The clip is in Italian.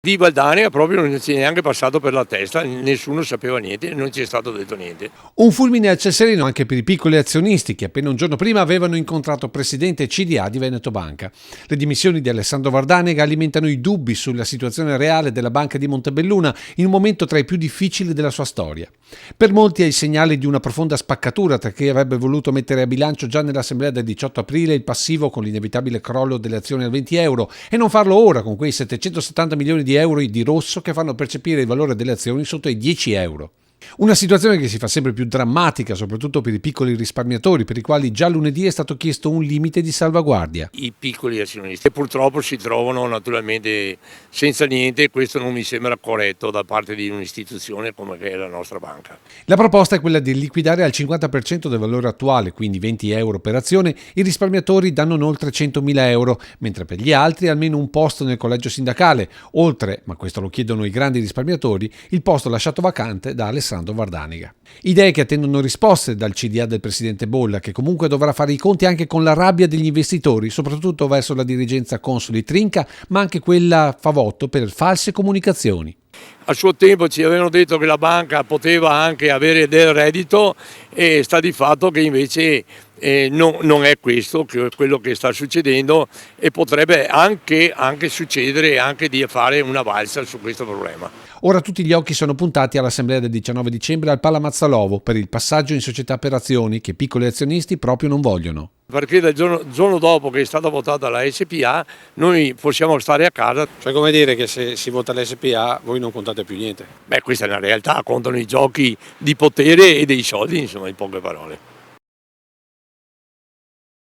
Di Valdania proprio non ci è neanche passato per la testa, nessuno sapeva niente, non ci è stato detto niente. Un fulmine al ciel sereno anche per i piccoli azionisti che appena un giorno prima avevano incontrato presidente CDA di Veneto Banca. Le dimissioni di Alessandro Vardanega alimentano i dubbi sulla situazione reale della Banca di Montebelluna in un momento tra i più difficili della sua storia. Per molti è il segnale di una profonda spaccatura tra chi avrebbe voluto mettere a bilancio già nell'assemblea del 18 aprile il passivo con l'inevitabile crollo delle azioni al 20 euro e non farlo ora con quei 770 milioni di euro di rosso che fanno percepire il valore delle azioni sotto i 10 euro. Una situazione che si fa sempre più drammatica, soprattutto per i piccoli risparmiatori, per i quali già lunedì è stato chiesto un limite di salvaguardia. I piccoli azionisti purtroppo si trovano naturalmente senza niente e questo non mi sembra corretto da parte di un'istituzione come che è la nostra banca. La proposta è quella di liquidare al 50% del valore attuale, quindi 20 euro per azione, i risparmiatori danno non oltre 100.000 euro, mentre per gli altri almeno un posto nel collegio sindacale, oltre, ma questo lo chiedono i grandi risparmiatori, il posto lasciato vacante da Alessandro Vardanega. Idee che attendono risposte dal CDA del presidente Bolla, che comunque dovrà fare i conti anche con la rabbia degli investitori, soprattutto verso la dirigenza Consoli Trinca, ma anche quella Favotto per false comunicazioni. Al suo tempo ci avevano detto che la banca poteva anche avere del reddito e sta di fatto che invece non è questo quello che sta succedendo e potrebbe anche succedere anche di fare una valsa su questo problema. Ora tutti gli occhi sono puntati all'assemblea del 19 dicembre al Pala Mazzalovo per il passaggio in società per azioni che piccoli azionisti proprio non vogliono. Perché dal giorno dopo che è stata votata la SPA noi possiamo stare a casa. Cioè come dire che se si vota l'SPA voi non contate più niente? Beh, questa è la realtà, contano i giochi di potere e dei soldi, insomma, in poche parole.